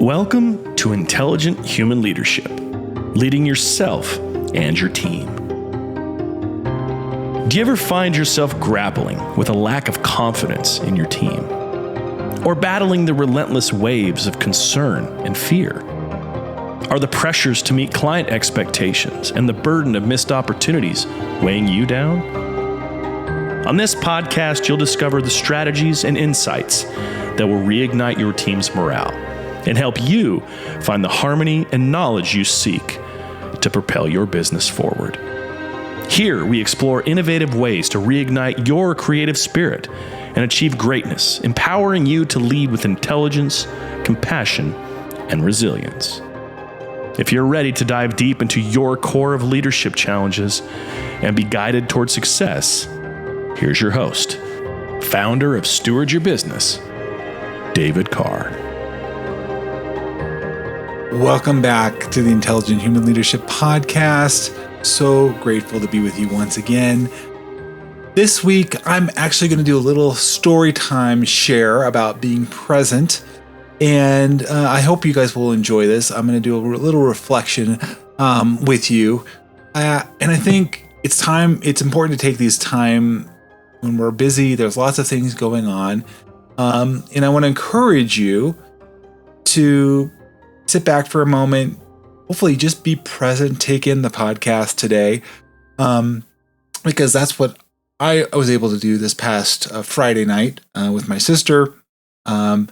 Welcome to Intelligent Human Leadership, leading yourself and your team. Do you ever find yourself grappling with a lack of confidence in your team? Or battling the relentless waves of concern and fear? Are the pressures to meet client expectations and the burden of missed opportunities weighing you down? On this podcast, you'll discover the strategies and insights that will reignite your team's morale and help you find the harmony and knowledge you seek to propel your business forward. Here, we explore innovative ways to reignite your creative spirit and achieve greatness, empowering you to lead with intelligence, compassion, and resilience. If you're ready to dive deep into your core of leadership challenges and be guided toward success, here's your host, founder of Steward Business, David Carr. Welcome back to the Intelligent Human Leadership Podcast. So grateful to be with you once again. This week, I'm actually going to do a little story time share about being present. And I hope you guys will enjoy this. I'm going to do a little reflection with you. And I think it's important to take these time when we're busy. There's lots of things going on. And I want to encourage you to sit back for a moment, hopefully just be present, take in the podcast today, because that's what I was able to do this past Friday night with my sister, and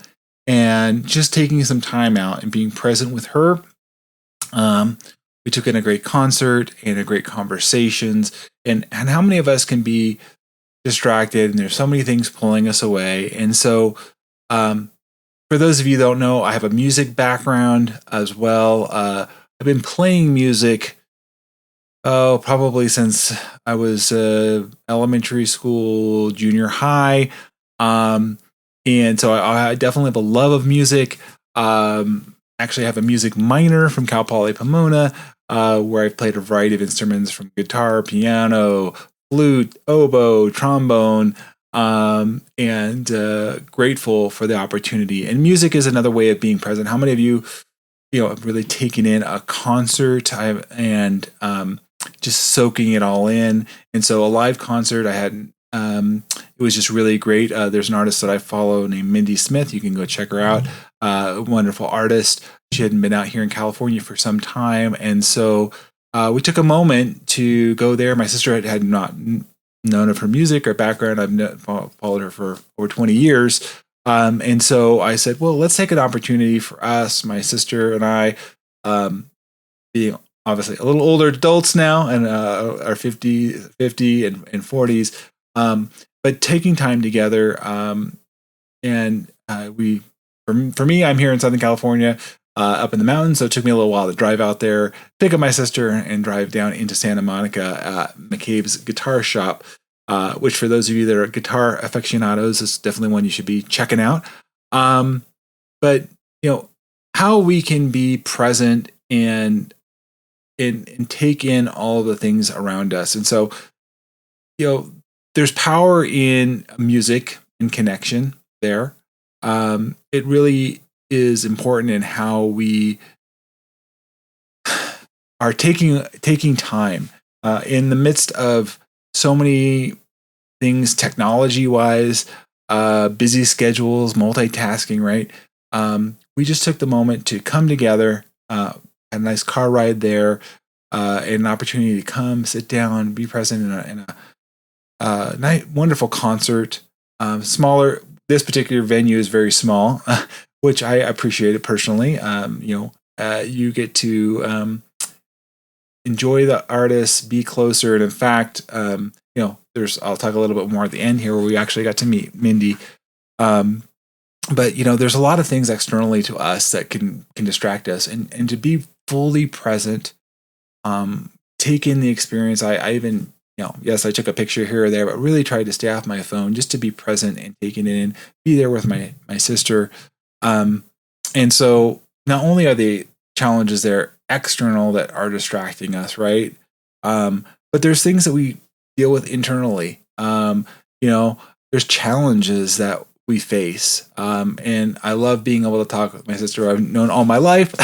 just taking some time out and being present with her. We took in a great concert and a great conversations, and how many of us can be distracted and there's so many things pulling us away. And so, for those of you who don't know, I have a music background as well. I've been playing music, probably since I was elementary school, junior high. And so I definitely have a love of music. Actually, I have a music minor from Cal Poly Pomona, where I've played a variety of instruments from guitar, piano, flute, oboe, trombone, and grateful for the opportunity. And music is another way of being present. How many of you, have really taken in a concert and just soaking it all in? And so a live concert I had, it was just really great. There's an artist that I follow named Mindy Smith. You can go check her out. A wonderful artist. She hadn't been out here in California for some time. And so we took a moment to go there. My sister had not known of her music or background. I've followed her for over 20 years. And so I said, well, let's take an opportunity for us, my sister and I, being obviously a little older adults now and are 50 and 40s, but taking time together. And for me, I'm here in Southern California, up in the mountains. So it took me a little while to drive out there, pick up my sister, and drive down into Santa Monica, McCabe's guitar shop, which for those of you that are guitar aficionados is definitely one you should be checking out. But how we can be present and take in all the things around us. And so, there's power in music and connection there. It really is important in how we are taking time in the midst of so many things technology-wise, busy schedules, multitasking, right? We just took the moment to come together, had a nice car ride there, and an opportunity to come, sit down, be present in a nice, wonderful concert. Smaller. This particular venue is very small, which I appreciate it personally. You get to enjoy the artists, be closer, and in fact, I'll talk a little bit more at the end here where we actually got to meet Mindy. But there's a lot of things externally to us that can distract us, and to be fully present, take in the experience. I even, yes, I took a picture here or there, but really tried to stay off my phone just to be present and taking it in, be there with my sister. And so not only are the challenges there external that are distracting us, right? But there's things that we deal with internally. There's challenges that we face. And I love being able to talk with my sister who I've known all my life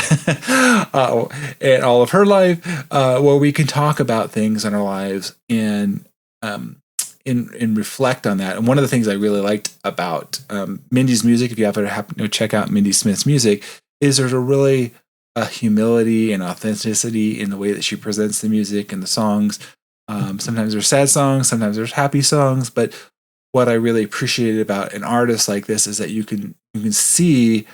and all of her life, where we can talk about things in our lives and reflect on that. And one of the things I really liked about Mindy's music, if you ever happen to check out Mindy Smith's music, is there's a really humility and authenticity in the way that she presents the music and the songs. Sometimes there's sad songs, sometimes there's happy songs, but what I really appreciated about an artist like this is that you can see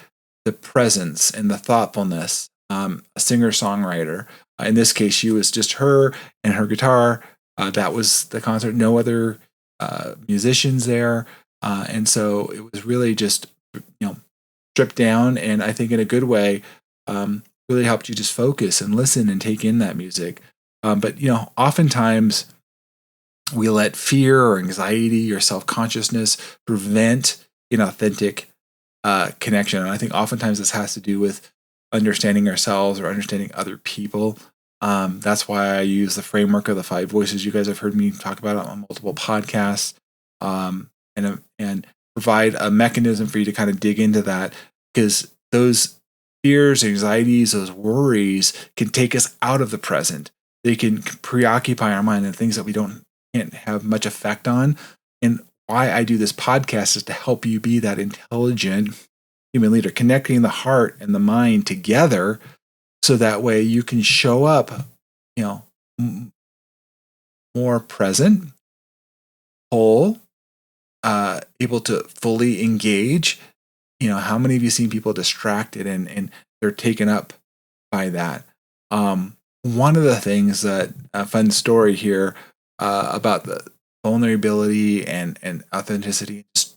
the presence and the thoughtfulness. A singer-songwriter. In this case, she was just her and her guitar. That was the concert. No other musicians there, and so it was really just stripped down. And I think in a good way, really helped you just focus and listen and take in that music. But oftentimes we let fear or anxiety or self-consciousness prevent an authentic connection. And I think oftentimes this has to do with understanding ourselves or understanding other people. That's why I use the framework of the 5 voices. You guys have heard me talk about it on multiple podcasts, and provide a mechanism for you to kind of dig into that, because those fears, anxieties, those worries can take us out of the present. They can preoccupy our mind and things that we can't have much effect on. And why I do this podcast is to help you be that intelligent human leader, connecting the heart and the mind together, so that way you can show up, more present, whole, able to fully engage. How many of you seen people distracted and they're taken up by that? One of the things that a fun story here about the vulnerability and authenticity, just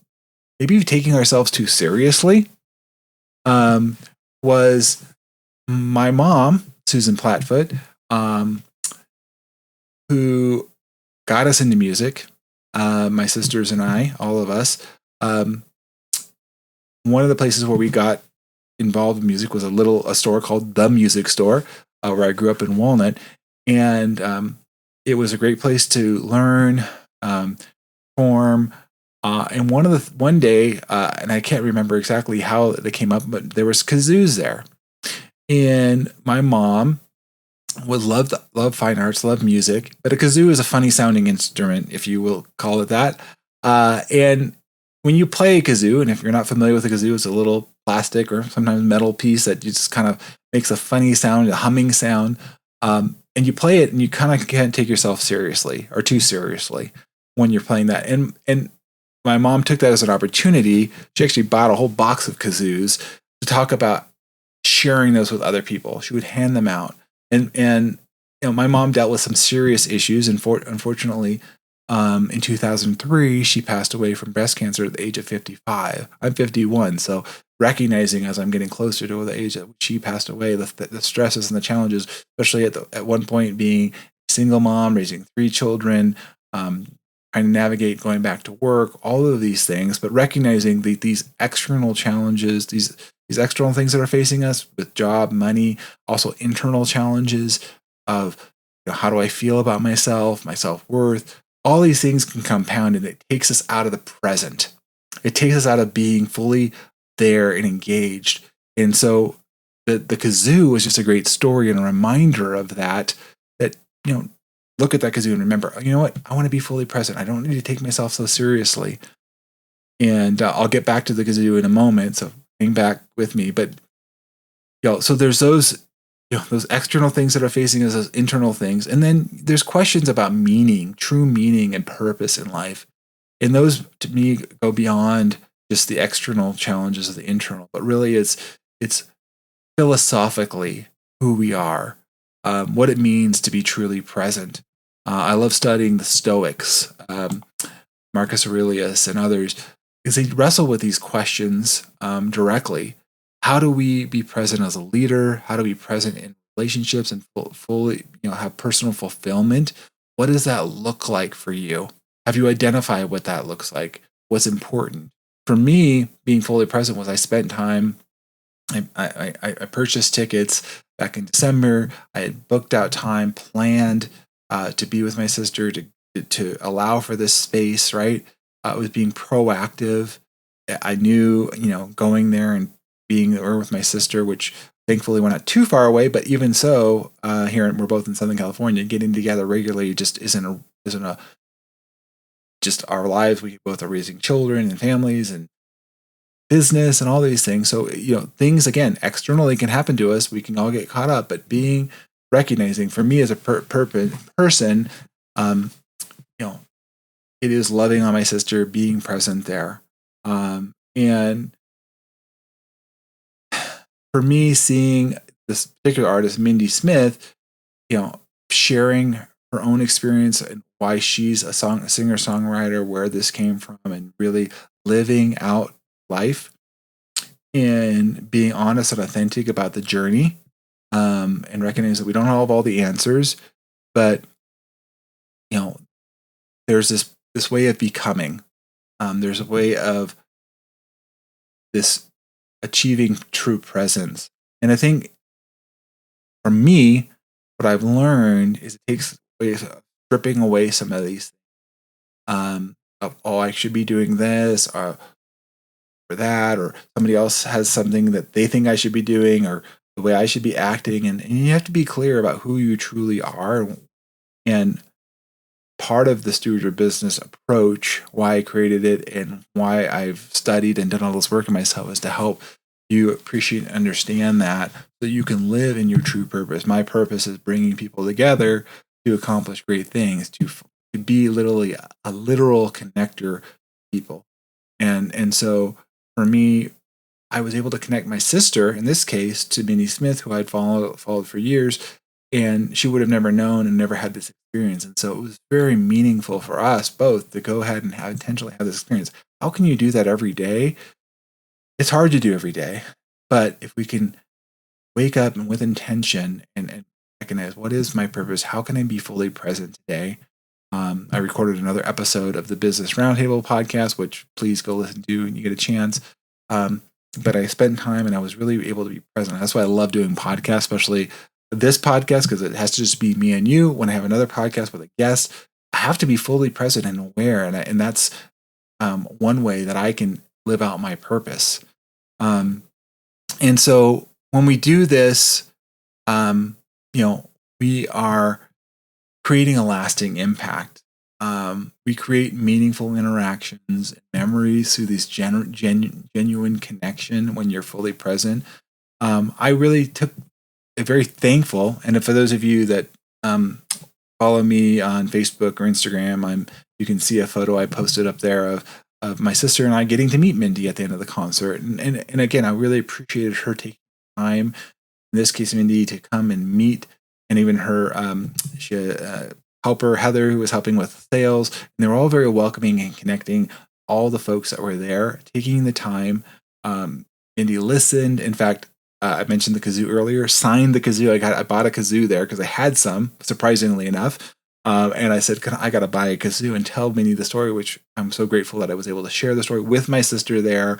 maybe taking ourselves too seriously, was my mom, Susan Plattfoot, who got us into music. My sisters and I, all of us. One of the places where we got involved in music was a store called The Music Store, where I grew up in Walnut. And it was a great place to learn, perform. And one day, and I can't remember exactly how they came up, but there was kazoos there. And my mom would love fine arts, love music, but a kazoo is a funny sounding instrument, if you will call it that. And when you play a kazoo, and if you're not familiar with a kazoo, it's a little plastic or sometimes metal piece that just kind of makes a funny sound, a humming sound. And you play it and you kind of can't take yourself seriously or too seriously when you're playing that. And my mom took that as an opportunity. She actually bought a whole box of kazoos to talk about sharing those with other people. She would hand them out. And my mom dealt with some serious issues. And unfortunately, in 2003, she passed away from breast cancer at the age of 55. I'm 51. So recognizing as I'm getting closer to the age at which she passed away, the stresses and the challenges, especially at one point being a single mom, raising 3 children, trying to navigate going back to work, all of these things, but recognizing these external challenges, these external things that are facing us with job, money, also internal challenges of how do I feel about myself, my self-worth. All these things can compound, and it takes us out of the present. It takes us out of being fully there and engaged. And so the kazoo was just a great story and a reminder of that, look at that kazoo and remember, you know what? I want to be fully present. I don't need to take myself so seriously. And I'll get back to the kazoo in a moment. So hang back with me. But, so there's those external things that are facing us, those internal things. And then there's questions about meaning, true meaning and purpose in life. And those, to me, go beyond just the external challenges of the internal, but really it's philosophically who we are, what it means to be truly present. I love studying the Stoics, Marcus Aurelius and others, because they wrestle with these questions directly. How do we be present as a leader? How do we be present in relationships and fully, have personal fulfillment? What does that look like for you? Have you identified what that looks like? What's important? For me, being fully present was I spent time. I purchased tickets back in December. I had booked out time, planned to be with my sister, to allow for this space. Right, it was being proactive. I knew, going there and being there with my sister, which thankfully we're not too far away, but even so, here we're both in Southern California, getting together regularly just isn't a just our lives. We both are raising children and families and business and all these things. So, things again, externally can happen to us. We can all get caught up, but recognizing for me as a person, it is loving on my sister, being present there. And for me, seeing this particular artist, Mindy Smith, sharing her own experience and why she's a singer-songwriter, where this came from, and really living out life and being honest and authentic about the journey, and recognize that we don't have all the answers, but there's this way of becoming. There's a way of this achieving true presence. And I think for me, what I've learned is it takes stripping away some of these of, I should be doing this or that, or somebody else has something that they think I should be doing, or the way I should be acting. And you have to be clear about who you truly are. And part of the Steward Business approach, why I created it and why I've studied and done all this work in myself, is to help you appreciate and understand that, so you can live in your true purpose. My purpose is bringing people together to accomplish great things, to be literally a literal connector to people. And so for me, I was able to connect my sister, in this case, to Mindy Smith, who I'd followed for years, and she would have never known and never had this experience. And so it was very meaningful for us both to go ahead and intentionally have this experience. How can you do that every day? It's hard to do every day, but if we can wake up and with intention and recognize, what is my purpose? How can I be fully present today? I recorded another episode of the Business Roundtable podcast, which please go listen to when you get a chance. But I spent time and I was really able to be present. That's why I love doing podcasts, especially this podcast, because it has to just be me and you. When I have another podcast with a guest, I have to be fully present and aware. And that's one way that I can live out my purpose. And so when we do this, we are creating a lasting impact. We create meaningful interactions and memories through this genuine connection when you're fully present. I really took a very thankful, and for those of you that follow me on Facebook or Instagram, you can see a photo I posted up there of my sister and I getting to meet Mindy at the end of the concert. And again, I really appreciated her taking time, in this case, Mindy, to come and meet, and even her helper, Heather, who was helping with sales. And they were all very welcoming and connecting, all the folks that were there, taking the time. Mindy listened. In fact, I mentioned the kazoo earlier, signed the kazoo. I bought a kazoo there because I had some, surprisingly enough. And I said, I got to buy a kazoo and tell Mindy the story, which I'm so grateful that I was able to share the story with my sister there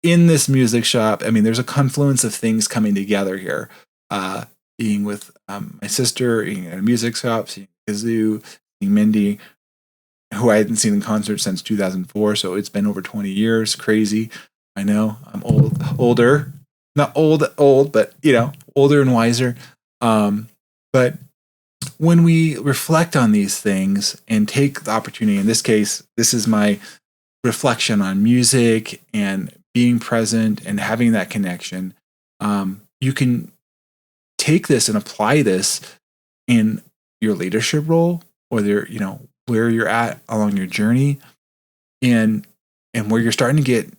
in this music shop. I mean, there's a confluence of things coming together here. Being with my sister, being at a music shop, seeing kazoo, seeing Mindy, who I hadn't seen in concert since 2004. So it's been over 20 years. Crazy. I know I'm older, not old, but older and wiser. But when we reflect on these things and take the opportunity, in this case, this is my reflection on music and being present and having that connection. You can take this and apply this in your leadership role, or where you're at along your journey, and where you're starting to get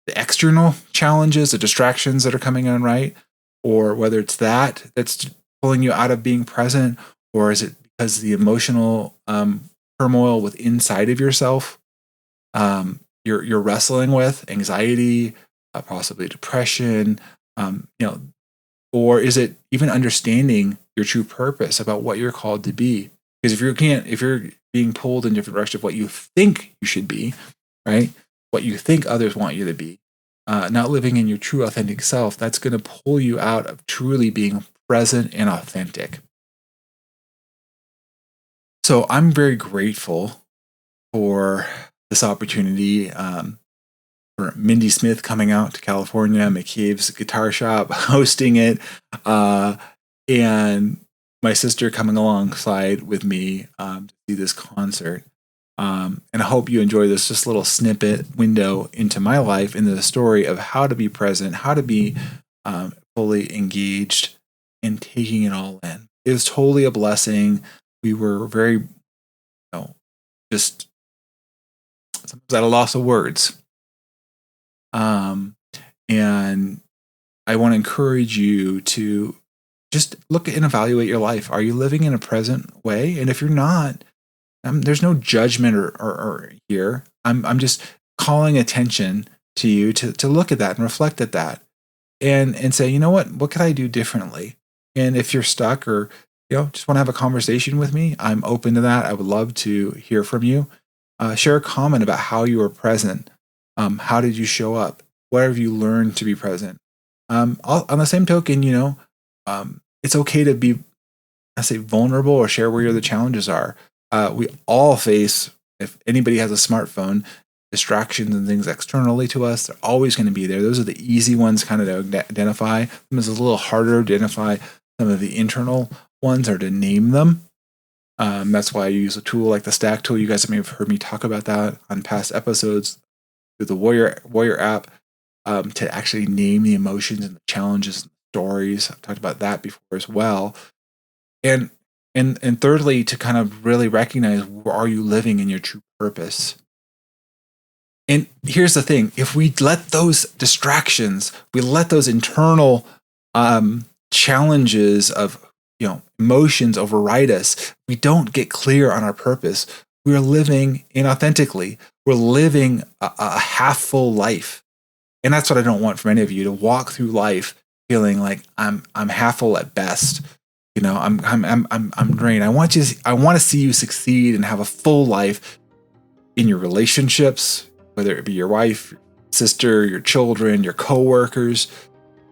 the external challenges, the distractions that are coming on, right? Or whether it's that's pulling you out of being present, or is it because the emotional turmoil with inside of yourself, you're wrestling with anxiety, possibly depression, or is it even understanding your true purpose about what you're called to be? Because if you're being pulled in different direction of what you think you should be, right? What you think others want you to be, not living in your true authentic self, that's going to pull you out of truly being present and authentic. So I'm very grateful for this opportunity, for for Mindy Smith coming out to California, McCabe's guitar shop, hosting it, and my sister coming alongside with me to see this concert. And I hope you enjoy this just little snippet window into my life, into the story of how to be present, how to be fully engaged in taking it all in. It was totally a blessing. We were very, just sometimes at a loss of words. And I want to encourage you to just look and evaluate your life. Are you living in a present way? And if you're not, there's no judgment or here. I'm just calling attention to you to look at that and reflect at that and say, you know what could I do differently? And if you're stuck or, just want to have a conversation with me, I'm open to that. I would love to hear from you. Share a comment about how you were present. How did you show up? What have you learned to be present? On the same token, it's okay to be, vulnerable or share where the challenges are. We all face, if anybody has a smartphone, distractions and things externally to us. They're always going to be there. Those are the easy ones kind of to identify. It's a little harder to identify some of the internal ones or to name them. That's why I use a tool like the Stack tool. You guys may have heard me talk about that on past episodes through the Warrior app to actually name the emotions and the challenges and the stories. I've talked about that before as well. And thirdly, to kind of really recognize, where are you living in your true purpose? And here's the thing. If we let those distractions, we let those internal challenges of emotions override us, we don't get clear on our purpose, we're living inauthentically. We're living a half full life. And that's what I don't want from any of you, to walk through life feeling like I'm half full at best. I'm drained. I want to see you succeed and have a full life in your relationships, whether it be your wife, your sister, your children, your coworkers.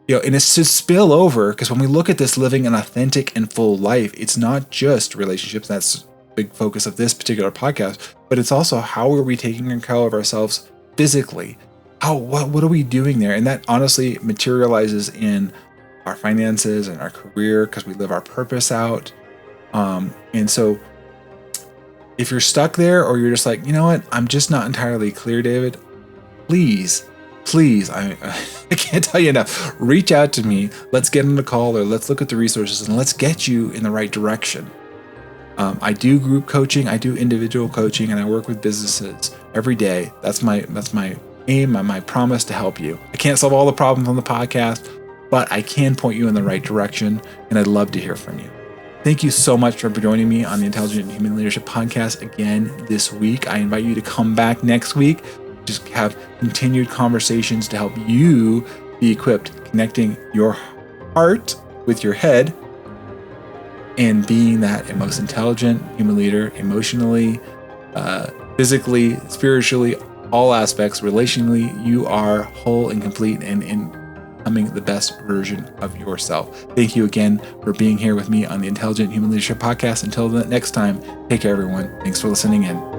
And it's to spill over, because when we look at this living an authentic and full life, it's not just relationships. That's a big focus of this particular podcast, but it's also how are we taking care of ourselves physically? What are we doing there? And that honestly materializes in our finances and our career, because we live our purpose out. And so if you're stuck there, or you're just like, I'm just not entirely clear, David, please, I can't tell you enough. Reach out to me. Let's get on a call, or let's look at the resources and let's get you in the right direction. I do group coaching, I do individual coaching, and I work with businesses every day. That's my aim and my promise to help you. I can't solve all the problems on the podcast, but I can point you in the right direction, and I'd love to hear from you. Thank you so much for joining me on the Intelligent Human Leadership Podcast again this week. I invite you to come back next week, just have continued conversations to help you be equipped, connecting your heart with your head and being that most intelligent human leader, emotionally, physically, spiritually, all aspects. Relationally, you are whole and complete and in becoming the best version of yourself. Thank you again for being here with me on the Intelligent Human Leadership Podcast. Until the next time, take care, everyone. Thanks for listening in.